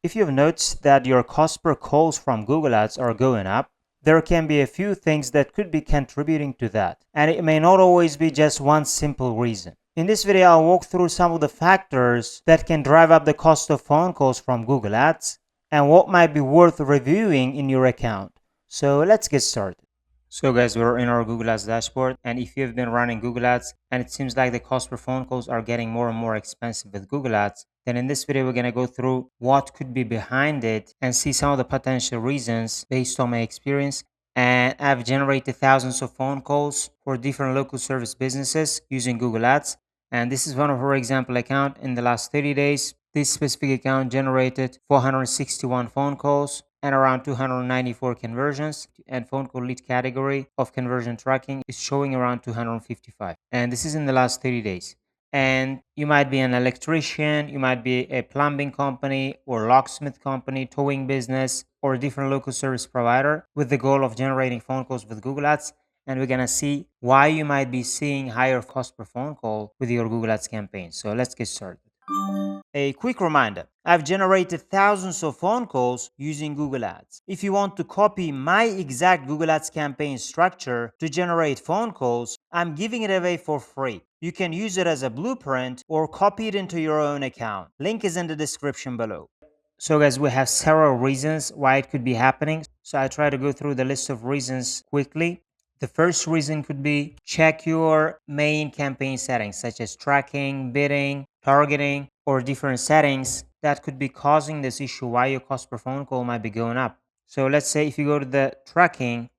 If you've noticed that your cost per calls from Google Ads are going up, there can be a few things that could be contributing to that, and it may not always be just one simple reason. In this video, I'll walk through some of the factors that can drive up the cost of phone calls from Google Ads and what might be worth reviewing in your account. So let's get started. So guys, we're in our Google Ads dashboard, and if you've been running Google Ads and it seems like the cost per phone calls are getting more and more expensive with Google Ads, then in this video we're going to go through what could be behind it and see some of the potential reasons based on my experience. And I've generated thousands of phone calls for different local service businesses using Google Ads, and this is one of our example account. In the last 30 days, this specific account generated 461 phone calls and around 294 conversions, and phone call lead category of conversion tracking is showing around 255, and this is in the last 30 days. And you might be an electrician, you might be a plumbing company or locksmith company, towing business, or a different local service provider with the goal of generating phone calls with Google Ads. And we're gonna see why you might be seeing higher cost per phone call with your Google Ads campaign. So let's get started. A quick reminder, I've generated thousands of phone calls using Google Ads. If you want to copy my exact Google Ads campaign structure to generate phone calls, I'm giving it away for free. You can use it as a blueprint or copy it into your own account. Link is in the description below. So guys, we have several reasons why it could be happening. So I try to go through the list of reasons quickly. The first reason could be check your main campaign settings such as tracking, bidding, targeting, or different settings that could be causing this issue why your cost per phone call might be going up. So let's say if you go to the tracking,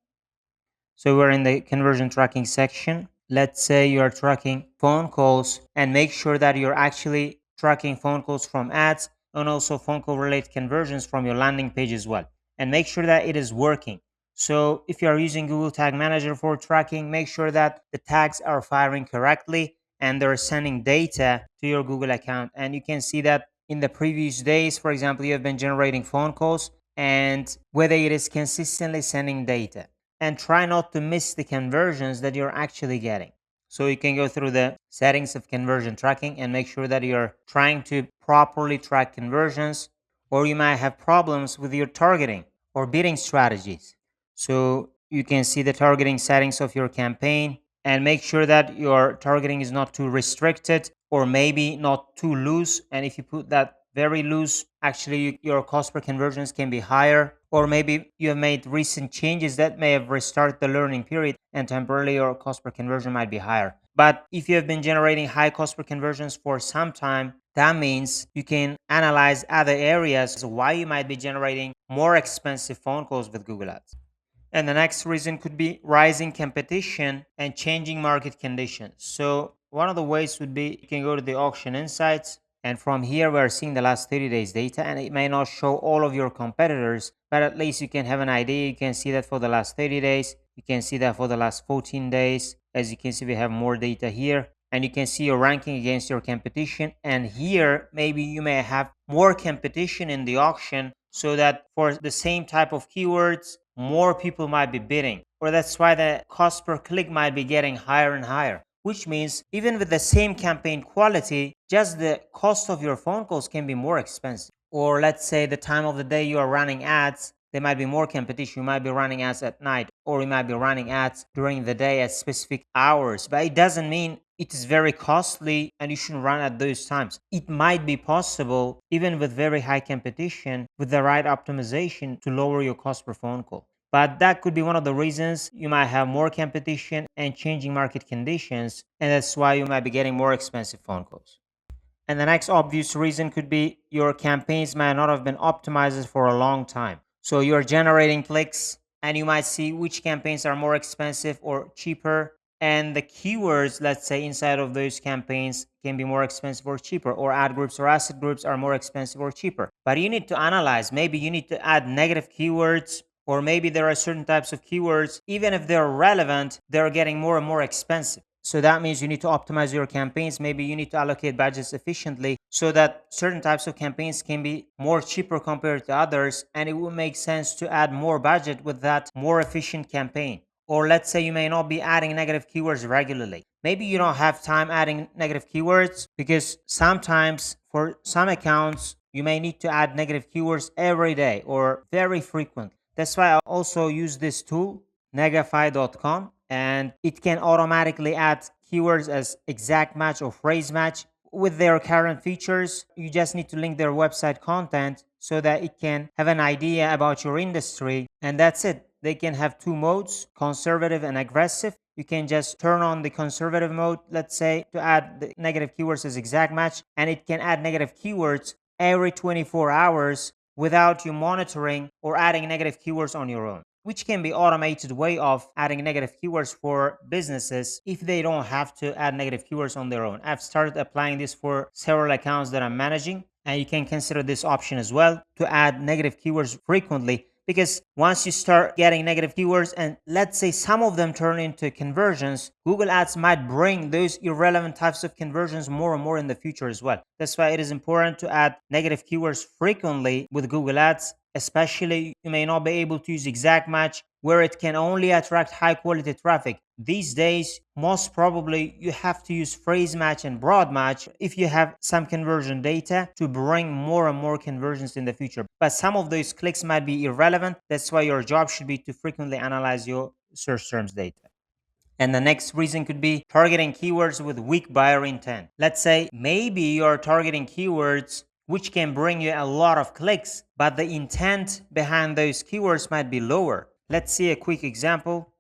so we're in the conversion tracking section. Let's say you are tracking phone calls, and make sure that you're actually tracking phone calls from ads and also phone call related conversions from your landing page as well. And make sure that it is working. So if you are using Google Tag Manager for tracking, make sure that the tags are firing correctly and they're sending data to your Google account. And you can see that in the previous days, for example, you have been generating phone calls and whether it is consistently sending data. And try not to miss the conversions that you're actually getting. So you can go through the settings of conversion tracking and make sure that you're trying to properly track conversions, or you might have problems with your targeting or bidding strategies. So you can see the targeting settings of your campaign and make sure that your targeting is not too restricted or maybe not too loose. And if you put that very loose, actually your cost per conversions can be higher, or maybe you have made recent changes that may have restarted the learning period and temporarily your cost per conversion might be higher. But if you have been generating high cost per conversions for some time, that means you can analyze other areas why you might be generating more expensive phone calls with Google Ads. And the next reason could be rising competition and changing market conditions. So one of the ways would be you can go to the auction insights, and from here we're seeing the last 30 days data, and it may not show all of your competitors, but at least you can have an idea. You can see that for the last 30 days, you can see that for the last 14 days. As you can see, we have more data here, and you can see your ranking against your competition. And here maybe you may have more competition in the auction, so that for the same type of keywords more people might be bidding, or that's why the cost per click might be getting higher and higher, which means even with the same campaign quality, just the cost of your phone calls can be more expensive. Or let's say the time of the day you are running ads, there might be more competition. You might be running ads at night, or you might be running ads during the day at specific hours, but it doesn't mean it is very costly and you shouldn't run at those times. It might be possible, even with very high competition, with the right optimization to lower your cost per phone call. But that could be one of the reasons you might have more competition and changing market conditions, and that's why you might be getting more expensive phone calls. And the next obvious reason could be your campaigns might not have been optimized for a long time. So you're generating clicks and you might see which campaigns are more expensive or cheaper. And the keywords, let's say, inside of those campaigns can be more expensive or cheaper, or ad groups or asset groups are more expensive or cheaper. But you need to analyze. Maybe you need to add negative keywords, or maybe there are certain types of keywords, even if they're relevant, they're getting more and more expensive. So that means you need to optimize your campaigns. Maybe you need to allocate budgets efficiently so that certain types of campaigns can be more cheaper compared to others, and it will make sense to add more budget with that more efficient campaign. Or let's say you may not be adding negative keywords regularly. Maybe you don't have time adding negative keywords because sometimes for some accounts, you may need to add negative keywords every day or very frequent. That's why I also use this tool, Negafy.com, and it can automatically add keywords as exact match or phrase match with their current features. You just need to link their website content so that it can have an idea about your industry, and that's it. They can have two modes, conservative and aggressive. You can just turn on the conservative mode, let's say, to add the negative keywords as exact match, and it can add negative keywords every 24 hours without you monitoring or adding negative keywords on your own, which can be automated way of adding negative keywords for businesses if they don't have to add negative keywords on their own. I've started applying this for several accounts that I'm managing, and you can consider this option as well to add negative keywords frequently, because once you start getting negative keywords and let's say some of them turn into conversions, Google Ads might bring those irrelevant types of conversions more and more in the future as well. That's why it is important to add negative keywords frequently with Google Ads. Especially, you may not be able to use exact match where it can only attract high quality traffic. These days, most probably you have to use phrase match and broad match if you have some conversion data to bring more and more conversions in the future. But some of those clicks might be irrelevant. That's why your job should be to frequently analyze your search terms data. And the next reason could be targeting keywords with weak buyer intent. Let's say maybe you're targeting keywords which can bring you a lot of clicks, but the intent behind those keywords might be lower. Let's see a quick example.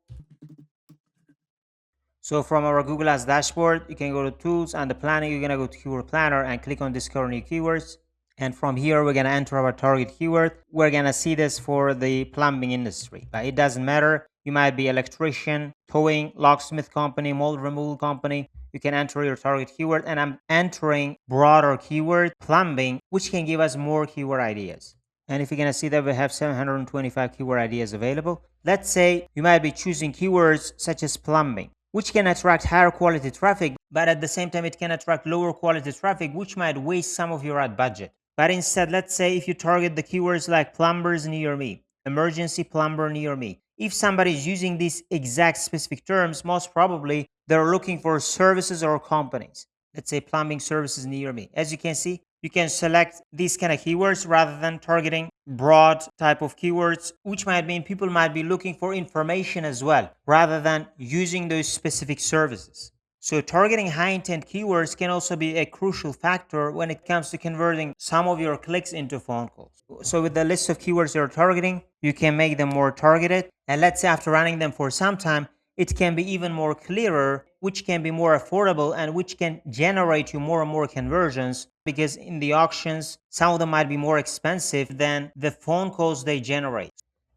So from our Google Ads dashboard, you can go to tools and the planning. You're going to go to keyword planner and click on discover new keywords. And from here, we're going to enter our target keyword. We're going to see this for the plumbing industry, but it doesn't matter. You might be electrician, towing, locksmith company, mold removal company. You can enter your target keyword, and I'm entering broader keyword plumbing, which can give us more keyword ideas. And if you're going to see that we have 725 keyword ideas available, let's say you might be choosing keywords such as plumbing, which can attract higher quality traffic, but at the same time, it can attract lower quality traffic, which might waste some of your ad budget. But instead, let's say if you target the keywords like plumbers near me, emergency plumber near me, if somebody is using these exact specific terms, most probably they're looking for services or companies. Let's say plumbing services near me. As you can see, you can select these kind of keywords rather than targeting broad type of keywords, which might mean people might be looking for information as well, rather than using those specific services. So targeting high intent keywords can also be a crucial factor when it comes to converting some of your clicks into phone calls. So with the list of keywords you're targeting, you can make them more targeted. And let's say after running them for some time, it can be even more clearer, which can be more affordable and which can generate you more and more conversions, because in the auctions, some of them might be more expensive than the phone calls they generate.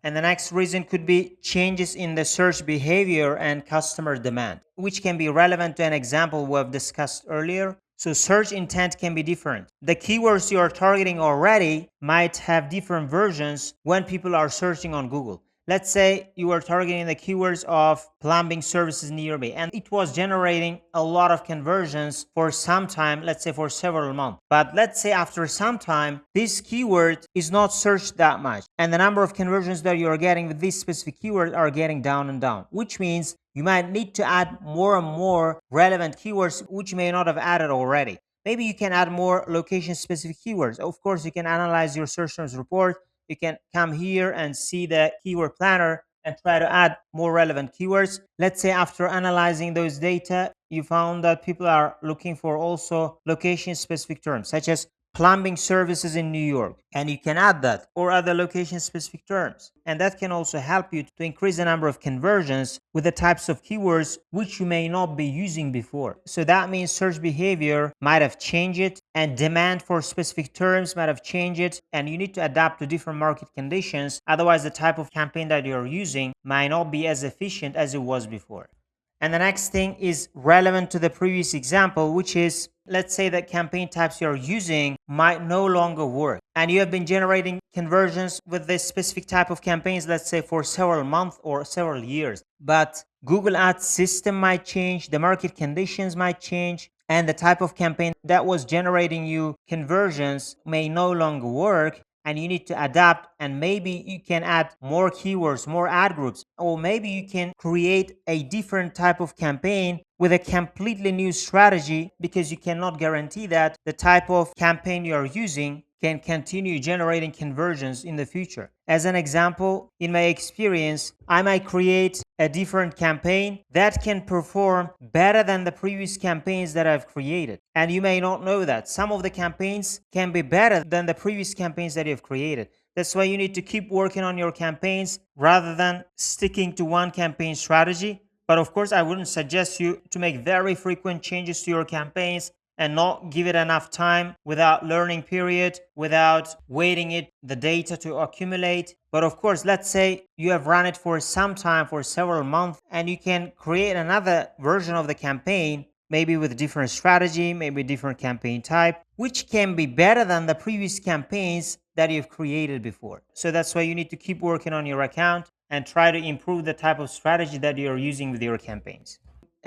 And the next reason could be changes in the search behavior and customer demand, which can be relevant to an example we've discussed earlier. So search intent can be different. The keywords you are targeting already might have different versions when people are searching on Google. Let's say you were targeting the keywords of plumbing services near me, and it was generating a lot of conversions for some time, let's say for several months. But let's say after some time, this keyword is not searched that much, and the number of conversions that you're getting with this specific keyword are getting down and down, which means you might need to add more and more relevant keywords which you may not have added already. Maybe you can add more location-specific keywords. Of course, you can analyze your search terms report. You can come here and see the keyword planner and try to add more relevant keywords. Let's say after analyzing those data, you found that people are looking for also location-specific terms, such as plumbing services in New York, and you can add that, or other location specific terms, and that can also help you to increase the number of conversions with the types of keywords which you may not be using before. So that means search behavior might have changed and demand for specific terms might have changed, and you need to adapt to different market conditions. Otherwise, the type of campaign that you're using might not be as efficient as it was before. And the next thing is relevant to the previous example, which is, let's say that campaign types you're using might no longer work, and you have been generating conversions with this specific type of campaigns, let's say for several months or several years. But Google Ads system might change, the market conditions might change, and the type of campaign that was generating you conversions may no longer work. and you need to adapt, and maybe you can add more keywords, more ad groups, or maybe you can create a different type of campaign with a completely new strategy, because you cannot guarantee that the type of campaign you are using can continue generating conversions in the future. As an example, in my experience, I might create a different campaign that can perform better than the previous campaigns that I've created. And you may not know that some of the campaigns can be better than the previous campaigns that you've created. That's why you need to keep working on your campaigns rather than sticking to one campaign strategy. But of course, I wouldn't suggest you to make very frequent changes to your campaigns and not give it enough time without learning period, without waiting it the data to accumulate. But of course, let's say you have run it for some time, for several months, and you can create another version of the campaign, maybe with different strategy, maybe different campaign type, which can be better than the previous campaigns that you've created before. So that's why you need to keep working on your account and try to improve the type of strategy that you're using with your campaigns.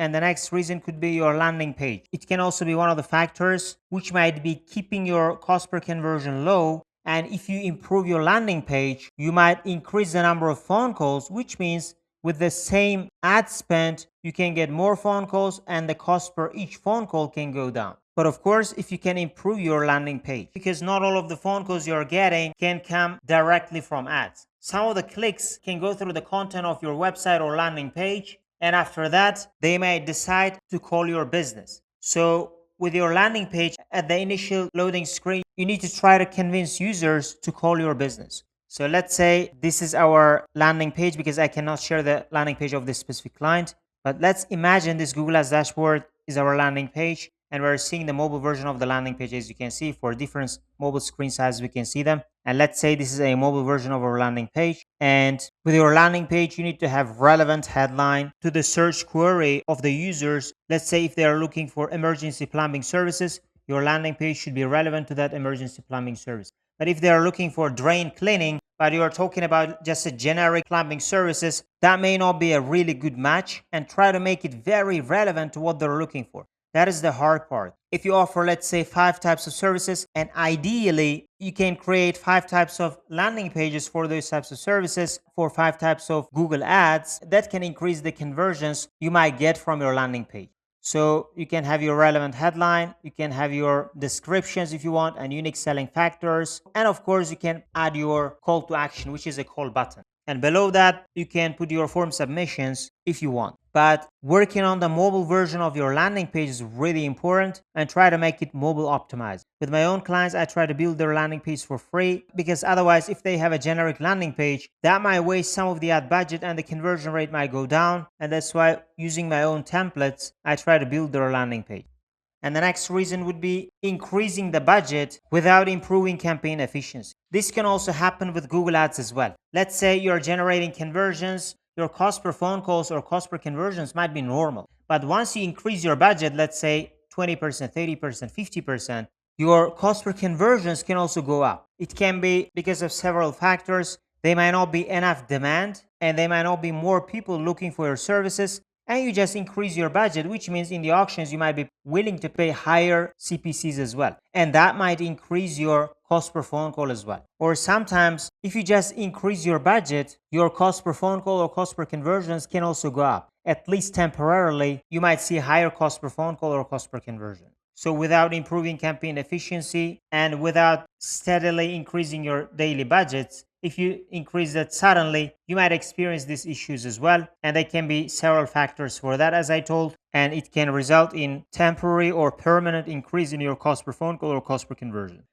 And the next reason could be your landing page. It can also be one of the factors which might be keeping your cost per conversion low. And if you improve your landing page, you might increase the number of phone calls, which means with the same ad spend, you can get more phone calls and the cost per each phone call can go down. But of course, if you can improve your landing page, because not all of the phone calls you're getting can come directly from ads. Some of the clicks can go through the content of your website or landing page, and after that, they may decide to call your business. So with your landing page at the initial loading screen, you need to try to convince users to call your business. So let's say this is our landing page, because I cannot share the landing page of this specific client. But let's imagine this Google Ads dashboard is our landing page, and we're seeing the mobile version of the landing page. As you can see, for different mobile screen sizes, we can see them. And let's say this is a mobile version of our landing page. And with your landing page, you need to have relevant headline to the search query of the users. Let's say if they are looking for emergency plumbing services, your landing page should be relevant to that emergency plumbing service. But if they are looking for drain cleaning, but you are talking about just a generic plumbing services, that may not be a really good match, and try to make it very relevant to what they're looking for. That is the hard part. If you offer, let's say, 5 types of services, and ideally you can create 5 types of landing pages for those types of services, for 5 types of Google ads, that can increase the conversions you might get from your landing page. So you can have your relevant headline, you can have your descriptions if you want, and unique selling factors. And of course, you can add your call to action, which is a call button. And below that, you can put your form submissions if you want. But working on the mobile version of your landing page is really important, and try to make it mobile optimized. With my own clients, I try to build their landing page for free, because otherwise, if they have a generic landing page, that might waste some of the ad budget and the conversion rate might go down. And that's why, using my own templates, I try to build their landing page. And the next reason would be increasing the budget without improving campaign efficiency. This can also happen with Google Ads as well. Let's say you're generating conversions, your cost per phone calls or cost per conversions might be normal. But once you increase your budget, let's say 20%, 30%, 50%, your cost per conversions can also go up. It can be because of several factors. There might not be enough demand, and there might not be more people looking for your services. And you just increase your budget, which means in the auctions, you might be willing to pay higher CPCs as well. And that might increase your cost per phone call as well. Or sometimes, if you just increase your budget, your cost per phone call or cost per conversions can also go up. At least temporarily, you might see higher cost per phone call or cost per conversion. So without improving campaign efficiency and without steadily increasing your daily budgets, if you increase that suddenly, you might experience these issues as well. And there can be several factors for that, as I told, and it can result in temporary or permanent increase in your cost per phone call or cost per conversion.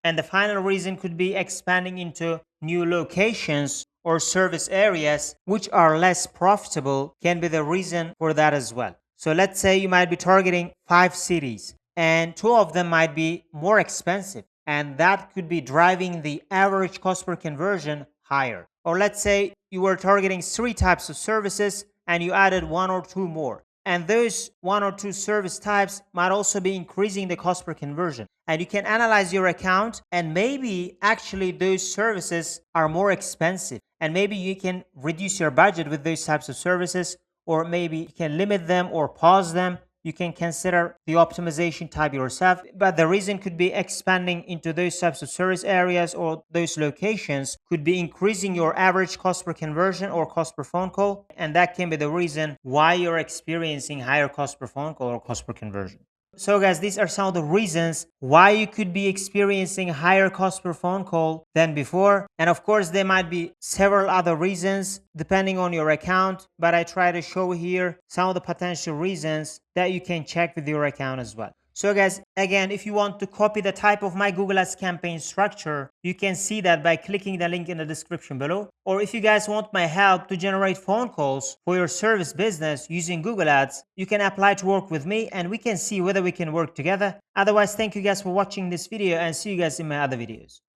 And the final reason could be expanding into new locations or service areas which are less profitable can be the reason for that as well. So let's say you might be targeting 5 cities, and 2 of them might be more expensive, and that could be driving the average cost per conversion higher. Or let's say you were targeting 3 types of services and you added 1 or 2 more. And those 1 or 2 service types might also be increasing the cost per conversion. And you can analyze your account, and maybe actually those services are more expensive. And maybe you can reduce your budget with those types of services, or maybe you can limit them or pause them you can consider the optimization type yourself. But the reason could be expanding into those types of service areas or those locations could be increasing your average cost per conversion or cost per phone call. And that can be the reason why you're experiencing higher cost per phone call or cost per conversion. So guys, these are some of the reasons why you could be experiencing higher cost per phone call than before. And of course, there might be several other reasons depending on your account, but I try to show here some of the potential reasons that you can check with your account as well. So guys, again, if you want to copy the type of my Google Ads campaign structure, you can see that by clicking the link in the description below. Or if you guys want my help to generate phone calls for your service business using Google Ads, you can apply to work with me and we can see whether we can work together. Otherwise, thank you guys for watching this video and see you guys in my other videos.